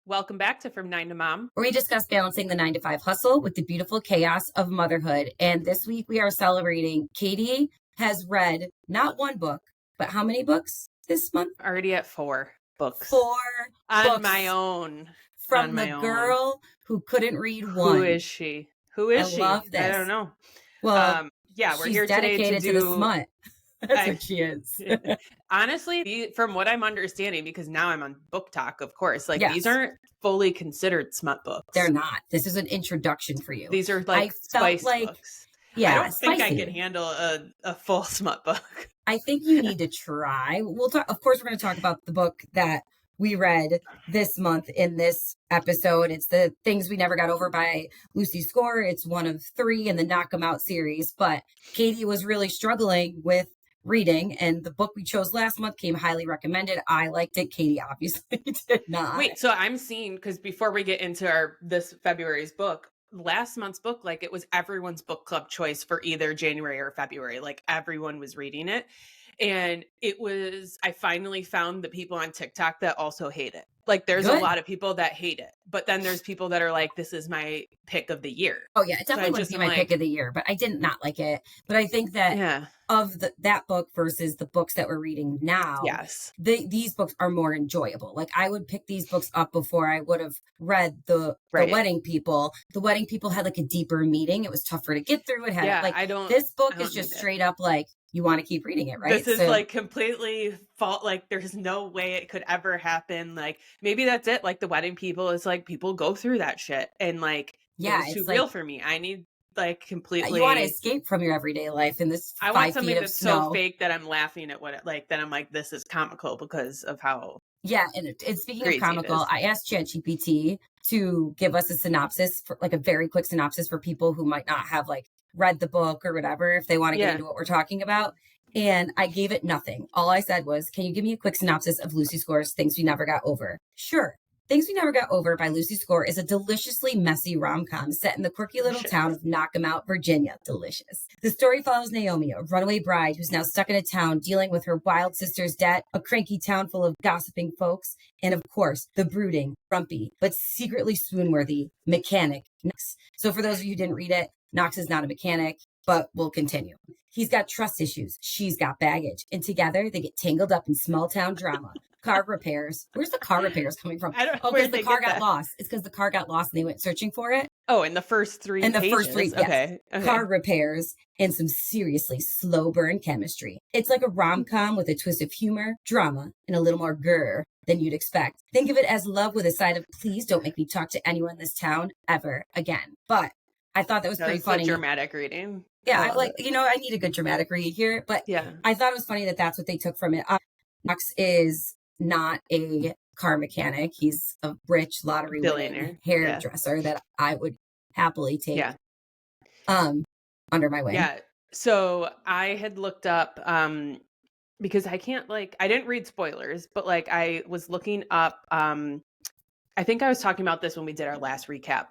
Welcome back to From 9 to Mom. Where we discuss balancing the 9 to 5 hustle with the beautiful chaos of motherhood. And this week we are celebrating. Catie has read not one book, but how many books this month? Already at 4 books. 4 on books my own. from the girl who couldn't read one. Who is she? Who is she? I love this. I don't know. Well, yeah, we're she's here today dedicated to the smut. That's what she is. Honestly, from what I'm understanding, because now I'm on Book Talk, of course, like Yes. these aren't fully considered smut books. They're not. This is an introduction for you. These are like spice books. Yeah, I don't think I spicy. can handle a full smut book. I think you need to try. We'll talk. Of course, we're going to talk about the book that we read this month in this episode. It's The Things We Never Got Over by Lucy Score. It's one of 3 in the Knockemout series. But Catie was really struggling with reading, and the book we chose last month came highly recommended. I liked it. Catie obviously did not. Wait, so I'm seeing, because before we get into this February's book, last month's book, like it was everyone's book club choice for either January or February. Like everyone was reading it. And I finally found the people on TikTok that also hate it. Like there's Good. a lot of people that hate it, but then there's people that are like, this is my pick of the year. Oh yeah, it definitely wouldn't be my pick of the year, but I did not like it. But I think that of that book versus the books that we're reading now, yes, these books are more enjoyable. Like I would pick these books up before I would have read the Wedding People. The Wedding People had like a deeper meaning. It was tougher to get through. It had this book is just straight up like, you want to keep reading it, right? This is like completely fault. Like there's no way it could ever happen. Like maybe that's it. Like The Wedding People is like people go through that shit, and like it's too real for me. I need like completely. You want to escape from your everyday life in this. I want something that's so fake that I'm laughing at that I'm like, this is comical because of how. Yeah, and speaking of comical, I asked ChatGPT to give us a synopsis, for like a very quick synopsis for people who might not have like read the book or whatever, if they want to get into what we're talking about. And I gave it nothing. All I said was, can you give me a quick synopsis of Lucy Score's Things We Never Got Over? Sure. Things We Never Got Over by Lucy Score is a deliciously messy rom-com set in the quirky little town of Knockemout, Virginia. Delicious. The story follows Naomi, a runaway bride who's now stuck in a town dealing with her wild sister's debt, a cranky town full of gossiping folks, and of course, the brooding, grumpy, but secretly swoon-worthy mechanic, Knox. So for those of you who didn't read it, Knox is not a mechanic, but we'll continue. He's got trust issues. She's got baggage. And together, they get tangled up in small town drama. Car repairs. Where's the car repairs coming from? Because the car got lost. It's because the car got lost and they went searching for it. Oh, in the first 3 pages. Yes. Okay. Car repairs and some seriously slow burn chemistry. It's like a rom-com with a twist of humor, drama, and a little more grr than you'd expect. Think of it as love with a side of, please don't make me talk to anyone in this town ever again. But I thought that was pretty funny. Dramatic reading. Yeah, I need a good dramatic read here. But I thought it was funny that that's what they took from it. Knox is not a car mechanic. He's a rich lottery billionaire hairdresser that I would happily take under my wing. Yeah. So I had looked up because I didn't read spoilers, but like I was looking up I think I was talking about this when we did our last recap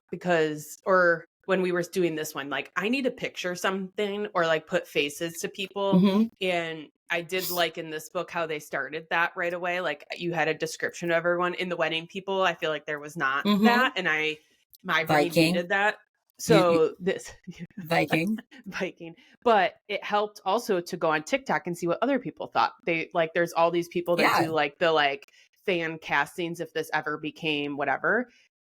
when we were doing this one, like I need to picture something or like put faces to people. Mm-hmm. And I did like in this book how they started that right away. Like you had a description of everyone. In The Wedding People, I feel like there was not that. And my brain needed that. So this Viking, but it helped also to go on TikTok and see what other people thought. There's all these people that do like the fan castings if this ever became whatever.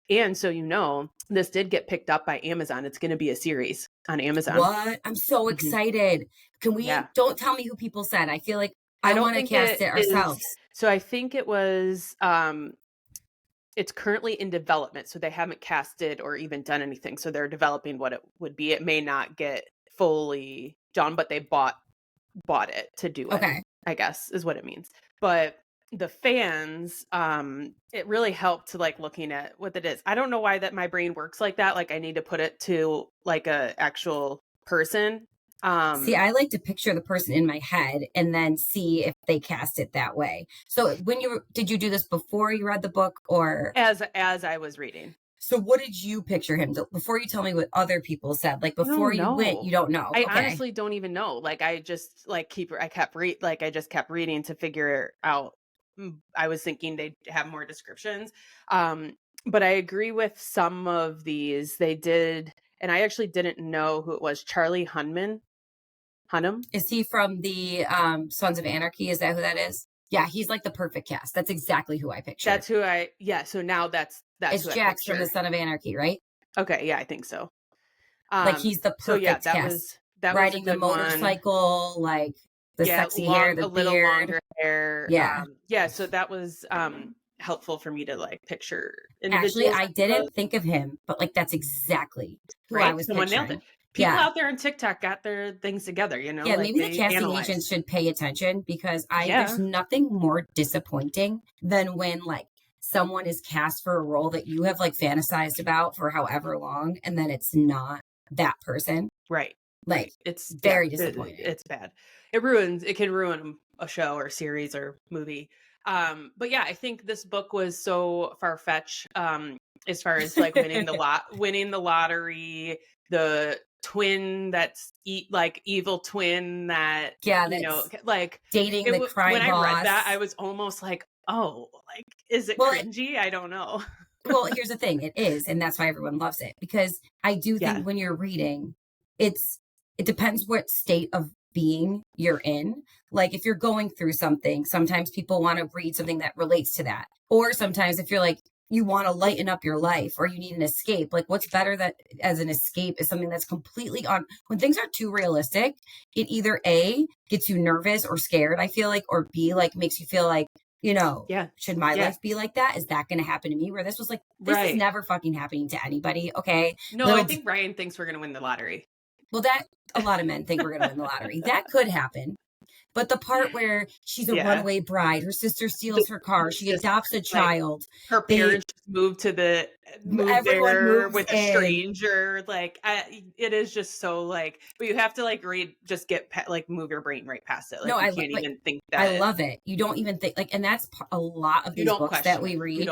And so, this did get picked up by Amazon. It's going to be a series on Amazon. What? I'm so excited. Can we, don't tell me who people said. I feel like I want to cast it ourselves. So I think it was, it's currently in development. So they haven't casted or even done anything. So they're developing what it would be. It may not get fully done, but they bought it to do it. Okay. I guess is what it means. But the fans, it really helped to like looking at what it is. I don't know why that my brain works like that. Like I need to put it to like a actual person. See, I like to picture the person in my head and then see if they cast it that way. So did you do this before you read the book or? As I was reading. So what did you picture him? Before you tell me what other people said, like before you went, you don't know. I honestly don't even know. Like I just like I just kept reading to figure out. I was thinking they'd have more descriptions. But I agree with some of these. They did, and I actually didn't know who it was. Charlie Hunnam. Is he from the Sons of Anarchy? Is that who that is? Yeah, he's like the perfect cast. That's exactly who I pictured. That's who yeah, so now that's it's who Jax I from the Son of Anarchy, right? Okay, yeah, I think so. Like he's the perfect so yeah, cast. That riding was a the good motorcycle, one. like the sexy hair, the a little beard. longer hair. Yeah. So that was helpful for me to like picture Actually, individuals. I didn't think of him, but like that's exactly who I was Someone picturing. nailed it. People out there on TikTok got their things together, you know? Yeah, like maybe the casting agents should pay attention because there's nothing more disappointing than when like someone is cast for a role that you have like fantasized about for however long and then it's not that person. Right. Like it's very disappointing. It's bad. It can ruin a show or series or movie. But yeah, I think this book was so far-fetched as far as like winning the lottery, the twin that's like evil twin that like dating the crime when boss. I read that, I was almost like, oh, like is it cringy? I don't know. Well, here's the thing, it is, and that's why everyone loves it, because I do think when you're reading, it depends what state of being you're in. Like if you're going through something, sometimes people want to read something that relates to that. Or sometimes if you're like, you want to lighten up your life or you need an escape, like what's better that as an escape is something that's completely when things are too realistic, it either A, gets you nervous or scared, I feel like, or B, like makes you feel like, should my life be like that? Is that going to happen to me? Where this was like, this is never fucking happening to anybody. Okay. No, I think Ryan thinks we're going to win the lottery. Well, that a lot of men think we're going to win the lottery. That could happen. But the part where she's a runaway bride, her sister steals her car, she adopts a child. Her parents move there with a stranger. Like it is just so like, but you have to like read, just get like move your brain right past it. Like no, you can't even think that. I love it. You don't even think like, and that's a lot of these books that we read.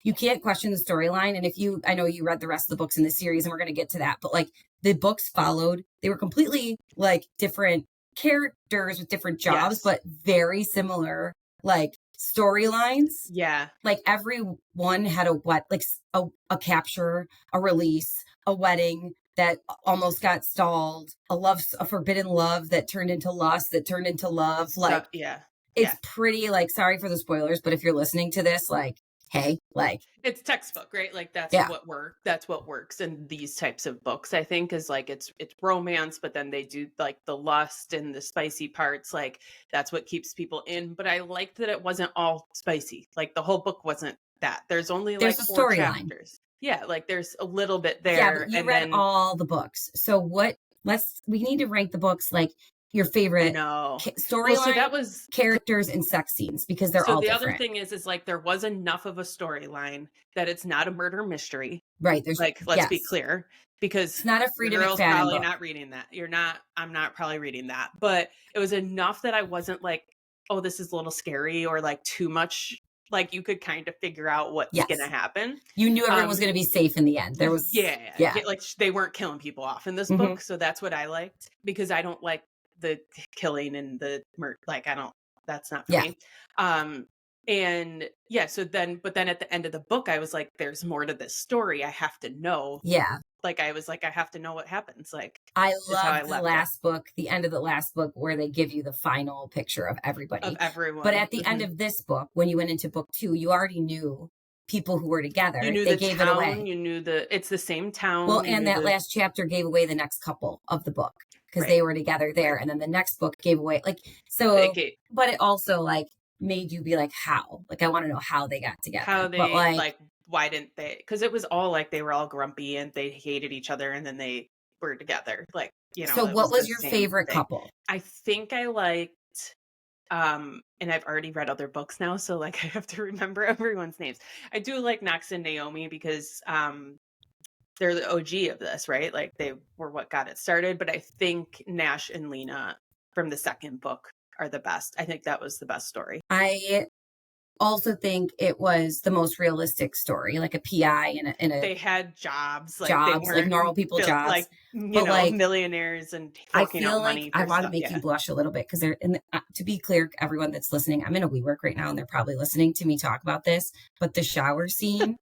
You can't question the storyline. And I know you read the rest of the books in the series, and we're going to get to that. But like the books they were completely like different characters with different jobs, but very similar like storylines. Yeah. Like everyone had a capture, a release, a wedding that almost got stalled, a forbidden love that turned into lust, that turned into love. Like, it's pretty like, sorry for the spoilers, but if you're listening to this, like, hey, like it's textbook, right? Like that's what works in these types of books, I think, is like it's romance, but then they do like the lust and the spicy parts, like that's what keeps people in. But I liked that it wasn't all spicy. Like the whole book wasn't that. There's only like 4 chapters. Yeah, like there's a little bit there. Yeah, but you read all the books. So we need to rank the books like your favorite storyline, so that was characters and sex scenes, because they're all different. The other thing is like there was enough of a storyline that it's not a murder mystery. Right. There's like, let's be clear, because it's not a Freedom girl's McFadden probably book. not reading that. I'm not probably reading that, but it was enough that I wasn't like, oh, this is a little scary or like too much. Like you could kind of figure out what's going to happen. You knew everyone was going to be safe in the end. There was, like they weren't killing people off in this book. So that's what I liked, because I don't like the killing and the like that's not for me. And but then at the end of the book I was like, there's more to this story, I have to know. Like I was like, I have to know what happens. Like I love the last book, the end of the last book, where they give you the final picture of everybody, of everyone. But at the end of this book, when you went into book 2, you already knew people who were together. You knew they gave town, it away. You knew it's the same town. Well, and that last chapter gave away the next couple of the book, because they were together there. And then the next book gave away but it also like made you be like, how? Like, I want to know how they got together. How they, but like, why didn't they? Because it was all like they were all grumpy and they hated each other, and then they were together. Like, So what was your favorite couple? I think I liked, and I've already read other books now, so like I have to remember everyone's names. I do like Knox and Naomi, because they're the OG of this, right? Like they were what got it started. But I think Nash and Lena from the second book are the best. I think that was the best story. I also think it was the most realistic story, like a PI and a they had jobs, like normal people jobs, like like millionaires, and I feel like I want to make you blush a little bit, because to be clear, everyone that's listening, I'm in a WeWork right now and they're probably listening to me talk about this, but the shower scene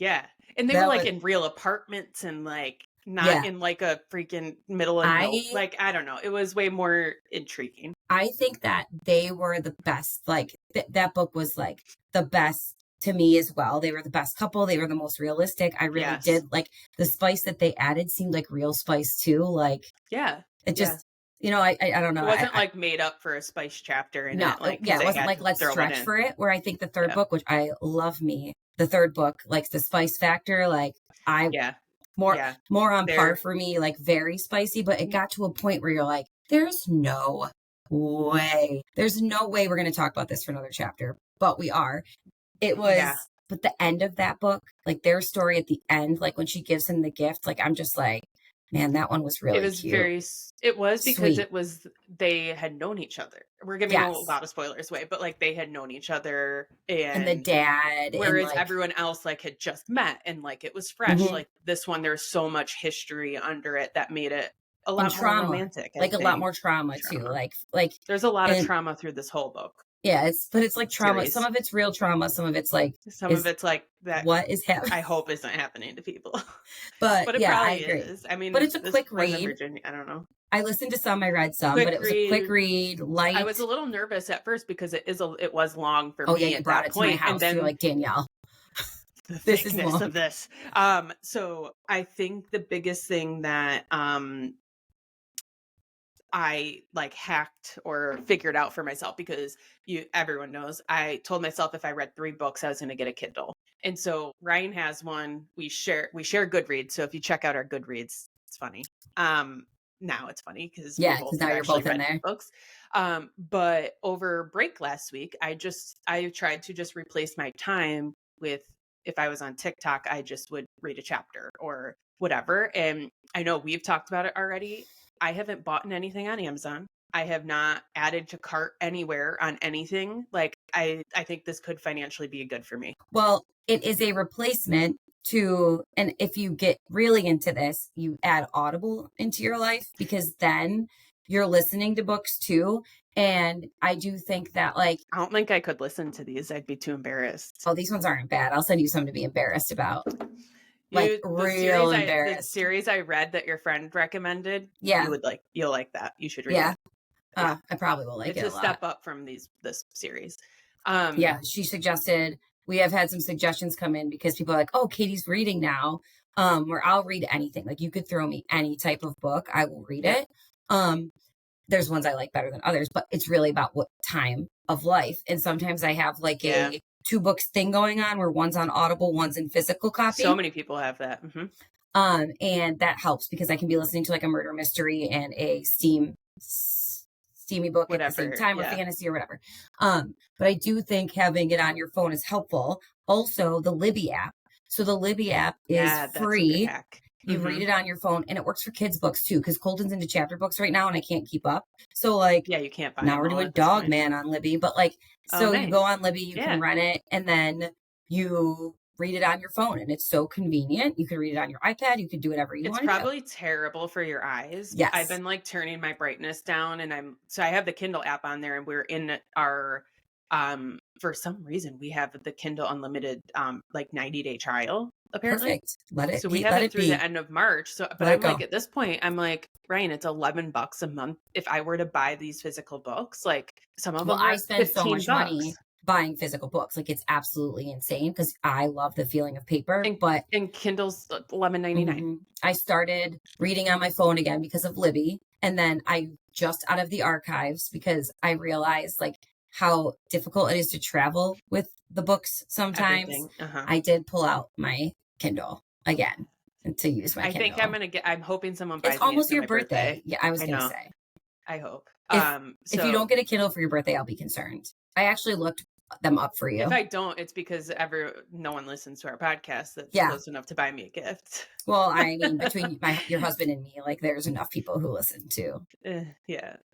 Yeah. And they were like in real apartments and like not in like a freaking middle of no, like, I don't know. It was way more intriguing. I think that they were the best. Like that book was like the best to me as well. They were the best couple. They were the most realistic. I really did like the spice that they added seemed like real spice too. Like, it just, you know, I don't know. It wasn't like made up for a spice chapter in it. Like, it wasn't like let's stretch for it. Where I think the third book, which I love the third book, like the spice factor, like more on par for me, like very spicy, but it got to a point where you're like, there's no way we're going to talk about this for another chapter, but we are. It was, but the end of that book, like their story at the end, like when she gives him the gift, like I'm just like, man, that one was really it was cute. It was because it was, they had known each other. We're giving a lot of spoilers away, but like they had known each other and the dad, whereas and, like, everyone else like had just met and like it was fresh. Like this one, there's so much history under it that made it a lot more romantic. Like a lot more trauma too. Like there's a lot of trauma through this whole book. Yeah, it's like trauma. Some of it's real trauma. Some of it's like that. What is happening? I hope isn't happening to people. But it probably is. I mean, but it's a quick read. Virginia, I don't know. I listened to some. I read some, but it was a quick read. Light. I was a little nervous at first because it was long for me. Oh yeah, you brought it to my house. And then you're like, Danielle, the thickness of this. So I think the biggest thing that I like hacked or figured out for myself, because everyone knows I told myself if I read 3 books, I was going to get a Kindle. And so Ryan has one. We share Goodreads. So if you check out our Goodreads, it's funny. Now it's funny because now you're both in there. Books. But over break last week, I tried to just replace my time with, if I was on TikTok, I just would read a chapter or whatever. And I know we've talked about it already. I haven't bought anything on Amazon. I have not added to cart anywhere on anything. Like I think this could financially be good for me. Well, it is a replacement to, and if you get really into this, you add Audible into your life, because then you're listening to books too. And I do think that, like, I don't think I could listen to these. I'd be too embarrassed. Oh, these ones aren't bad. I'll send you some to be embarrassed about. Like real embarrassed. The series I read that your friend recommended. Yeah. You'll like that. You should read it. I probably will like it a lot. It's a step up from this series. She suggested, we have had some suggestions come in because people are like, oh, Catie's reading now. Where I'll read anything. Like you could throw me any type of book, I will read it. There's ones I like better than others, but it's really about what time of life. And sometimes I have like a 2 books thing going on where one's on Audible, one's in physical copy. So many people have that. Mm-hmm. And that helps because I can be listening to like a murder mystery and a steamy book at the same time, or fantasy or whatever. But I do think having it on your phone is helpful. Also, the Libby app. So the Libby app is free. You read it on your phone, and it works for kids' books too, because Colton's into chapter books right now and I can't keep up. So like, you can't buy now we're doing Dog Man on Libby, but like, you go on Libby, you can rent it, and then you read it on your phone, and it's so convenient. You can read it on your iPad. You can do whatever you want. It's probably terrible for your eyes. Yes. I've been like turning my brightness down, and I have the Kindle app on there, and we're in our, for some reason we have the Kindle Unlimited, like 90-day trial. Apparently. Perfect. So we have it through the end of March. So, but I'm like, at this point, I'm like, Ryan, it's $11 a month. If I were to buy these physical books, like some of them, I spend so much money buying physical books. Like it's absolutely insane because I love the feeling of paper. And Kindle's $11.99. I started reading on my phone again because of Libby, and then I just out of the archives because I realized like how difficult it is to travel with the books sometimes. I did pull out my Kindle again to use my Kindle. I'm hoping someone buys it's almost it your birthday. Yeah, I was going to say. I hope. If you don't get a Kindle for your birthday, I'll be concerned. I actually looked them up for you. If I don't, it's because no one listens to our podcast that's close enough to buy me a gift. Well, I mean, between your husband and me, like there's enough people who listen to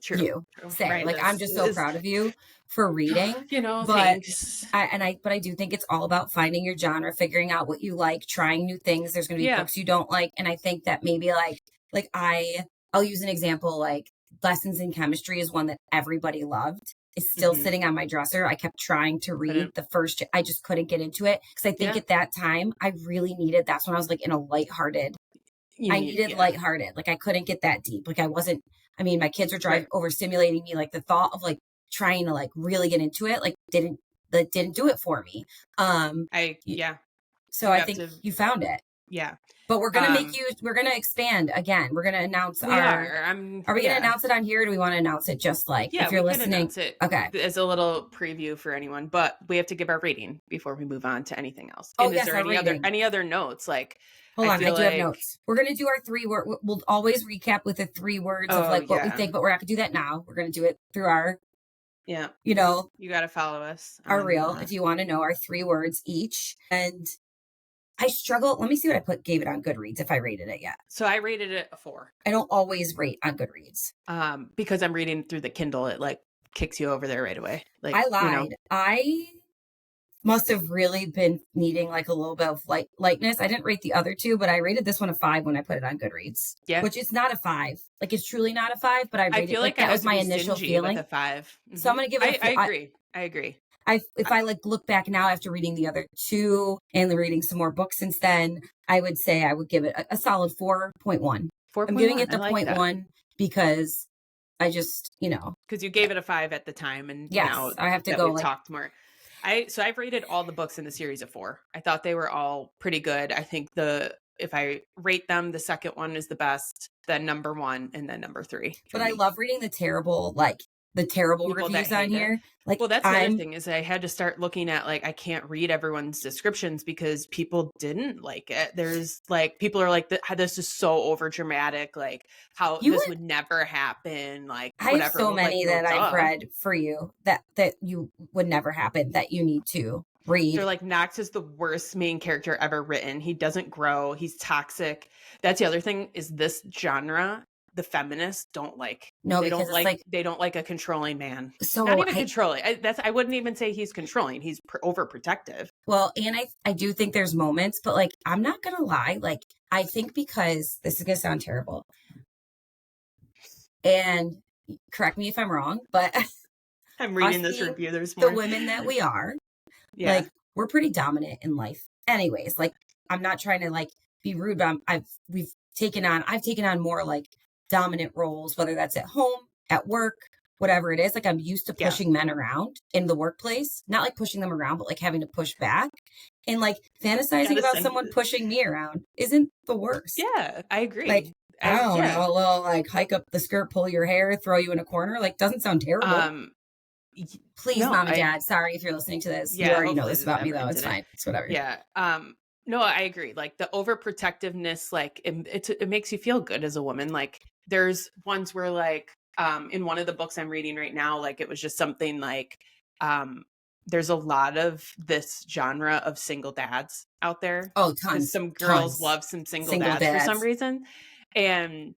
true. Say, right, like I'm just so proud of you for reading. Thanks. But I do think it's all about finding your genre, figuring out what you like, trying new things. There's going to be books you don't like, and I think that maybe I'll use an example, like Lessons in Chemistry is one that everybody loved. is still sitting on my dresser. I kept trying to read the first, I just couldn't get into it. Cause I think at that time I really needed, that's when I was like in a lighthearted, lighthearted. Like I couldn't get that deep. Like I wasn't, I mean, my kids were overstimulating me. Like the thought of like trying to like really get into it, like didn't do it for me. So I think you found it. Yeah. But we're going to we're going to expand again. We're going to announce are we going to announce it on here? Or do we want to announce it just like, if you're listening? Okay. As a little preview for anyone, but we have to give our rating before we move on to anything else. Oh, and is there any other notes? Like, hold on, I do have notes. We're going to do our 3 word. We'll always recap with the 3 words of like what we think, but we're not going to do that now. We're going to do it through our, you know, you got to follow us. Our reel, if you want to know our 3 words each. And I struggle. Let me see what I gave it on Goodreads if I rated it yet. So I rated it a 4. I don't always rate on Goodreads. Because I'm reading through the Kindle, it like kicks you over there right away. Like I lied. You know. I must have really been needing like a little bit of lightness. I didn't rate the other 2, but I rated this one a 5 when I put it on Goodreads. Yeah. Which is not a 5. Like it's truly not a 5, but I feel like that was my initial feeling. With a 5. So I'm going to give it I agree. If I like look back now after reading the other 2 and reading some more books since then, I would say I would give it a solid 4.1. I'm giving it the 0.1 because I just, you know. Because you gave it a 5 at the time. And now I have to go like, talked more. So I've rated all the books in the series a 4. I thought they were all pretty good. I think if I rate them, the second one is the best, then number 1, and then number 3. But I love reading the terrible reviews on here. Like, well, that's the other thing is I had to start looking at like, I can't read everyone's descriptions because people didn't like it. There's like, people are like, this is so over dramatic. Like how this would never happen. Like I have so many that I've read for you that you would never happen that you need to read. They're like, Knox is the worst main character ever written. He doesn't grow. He's toxic. That's the other thing is this genre. The feminists don't like. No, they don't like they don't like a controlling man. So not even controlling. I wouldn't even say he's controlling. He's overprotective. Well, and I do think there's moments, but like I'm not gonna lie. Like I think because this is gonna sound terrible, and correct me if I'm wrong, but I'm reading this review. There's more. The women that we are, like we're pretty dominant in life. Anyways, like I'm not trying to like be rude, but I've taken on more like dominant roles, whether that's at home, at work, whatever it is. Like I'm used to pushing men around in the workplace, not like pushing them around, but like having to push back and like fantasizing about someone pushing me around isn't the worst. Yeah, I agree. Like, I don't know, a little like hike up the skirt, pull your hair, throw you in a corner. Like doesn't sound terrible. Please, Mom and Dad, sorry if you're listening to this. You already know this about me though. It's fine. It's whatever. Yeah. No, I agree. Like the overprotectiveness, like it makes you feel good as a woman. Like there's ones where like, in one of the books I'm reading right now, like it was just something like, there's a lot of this genre of single dads out there. Oh, tons. Some girls love some single dads for some reason. And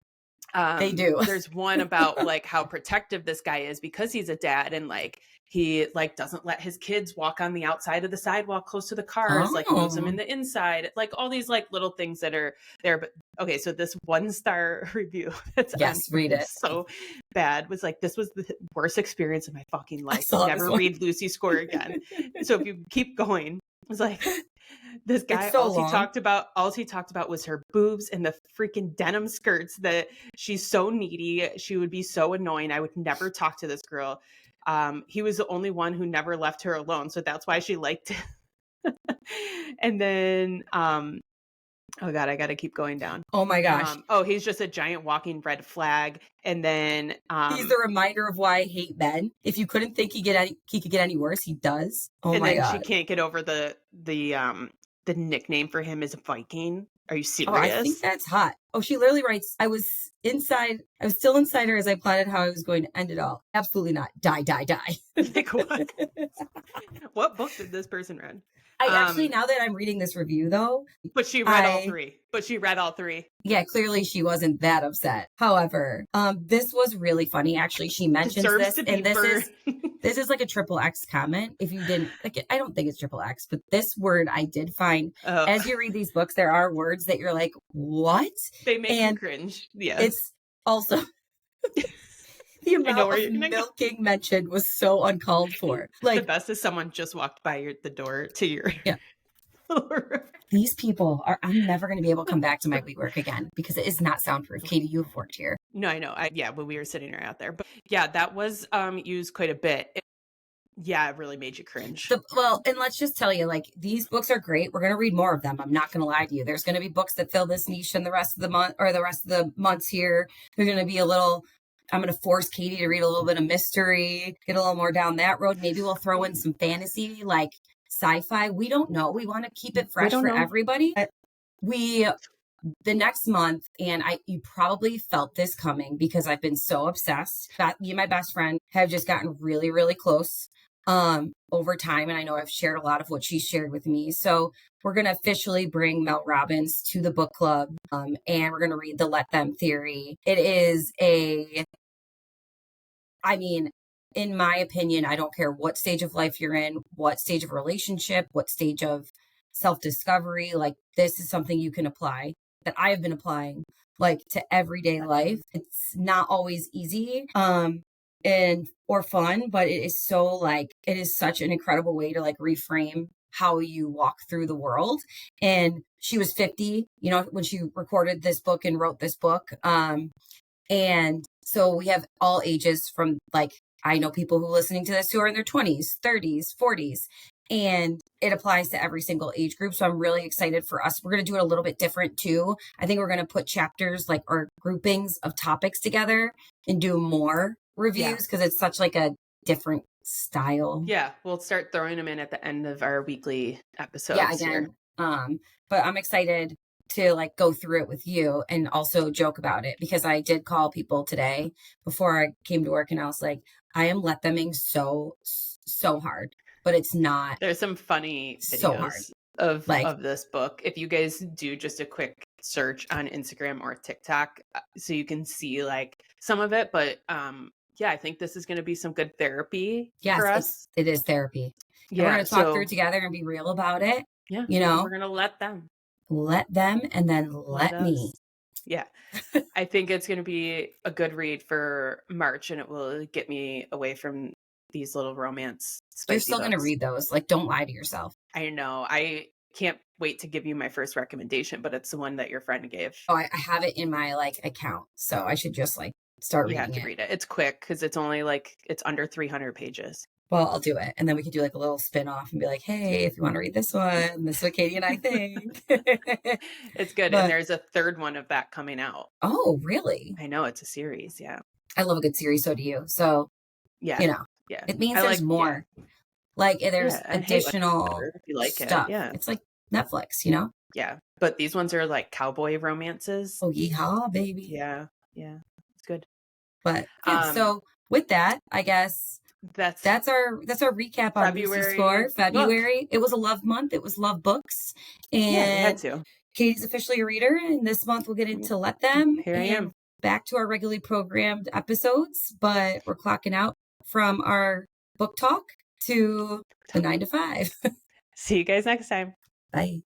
they do. There's one about like how protective this guy is because he's a dad and like he like doesn't let his kids walk on the outside of the sidewalk close to the cars, like moves them in the inside, like all these like little things that are there. But okay, so this 1-star review that's read it. So bad was like, this was the worst experience of my fucking life. Never read Lucy Score again. So if you keep going, it's like this guy, all he talked about was her boobs and the freaking denim skirts, that she's so needy. She would be so annoying. I would never talk to this girl. He was the only one who never left her alone. So that's why she liked it. And then, oh God, I got to keep going down. Oh my gosh. He's just a giant walking red flag. And then, he's the reminder of why I hate men. If you couldn't think he could get any worse, he does. Oh my God. She can't get over the nickname for him is Viking. Are you serious? Oh, I think that's hot. Oh, she literally writes, I was still inside her as I plotted how I was going to end it all. Absolutely not. Die. Like what? What book did this person read? I actually, now that I'm reading this review though. But she read all three. Yeah, clearly she wasn't that upset. However, this was really funny. Actually, she mentions this, and this is like a triple X comment. If you didn't, like, I don't think it's triple X, but this word I did find. As you read these books, there are words that you're like, what? They make you cringe. Yeah. It's also The amount of milking mentioned was so uncalled for. Like, the best is someone just walked by the door to your These people are, I'm never going to be able to come back to my WeWork again because it is not soundproof. Catie, you've worked here. No, I know. When we were sitting right out there. But yeah, that was used quite a bit. It really made you cringe. And let's just tell you, like, these books are great. We're going to read more of them. I'm not going to lie to you. There's going to be books that fill this niche in the rest of the month or the rest of the months here. There's going to be I'm going to force Catie to read a little bit of mystery, get a little more down that road. Maybe we'll throw in some fantasy, like sci-fi. We don't know. We want to keep it fresh for everybody. The next month, and you probably felt this coming because I've been so obsessed. Me and my best friend have just gotten really, really close over time. And I know I've shared a lot of what she shared with me. So we're going to officially bring Mel Robbins to the book club. And we're going to read the Let Them Theory. It is in my opinion, I don't care what stage of life you're in, what stage of relationship, what stage of self-discovery, like this is something you can apply that I have been applying like to everyday life. It's not always easy. Or fun, but it is such an incredible way to like reframe how you walk through the world. And she was 50, when she recorded this book and wrote this book. And so we have all ages from I know people who are listening to this who are in their 20s, 30s, 40s, and it applies to every single age group. So I'm really excited for us. We're going to do it a little bit different too. I think we're going to put chapters or groupings of topics together and do more reviews because it's such a different style. Yeah, we'll start throwing them in at the end of our weekly episodes. Yeah, again. But I'm excited to go through it with you and also joke about it because I did call people today before I came to work and I was like, I am let theming so hard, but it's not. There's some funny videos of this book. If you guys do just a quick search on Instagram or TikTok, so you can see some of it, but I think this is going to be some good therapy for us. It is therapy. Yeah, we're going to talk through it together and be real about it. Yeah, we're going to let them and then let me. Yeah. I think it's going to be a good read for March and it will get me away from these little romance spicy You're still going to read those. Don't lie to yourself. I know. I can't wait to give you my first recommendation, but it's the one that your friend gave. Oh, I have it in my account. So I should just start reading it. You have to read it. It's quick because it's only it's under 300 pages. Well, I'll do it. And then we could do a little spin off and be like, hey, if you want to read this one, this is what Catie and I think. It's good. And there's a third one of that coming out. Oh, really? I know. It's a series. Yeah. I love a good series. So do you. So, yeah. Yeah. It means there's more. There's additional if you like stuff. It. Yeah. It's like Netflix, Yeah. But these ones are cowboy romances. Oh, yeehaw, baby. Yeah. Yeah. It's good. But so with that, I guess that's our recap on February. Score. February. Book. It was a love month. It was love books. And we had to. Catie's officially a reader, and this month we'll get into Let Them. Here I am. Back to our regularly programmed episodes, but we're clocking out from our book talk to the 9 to 5. See you guys next time. Bye.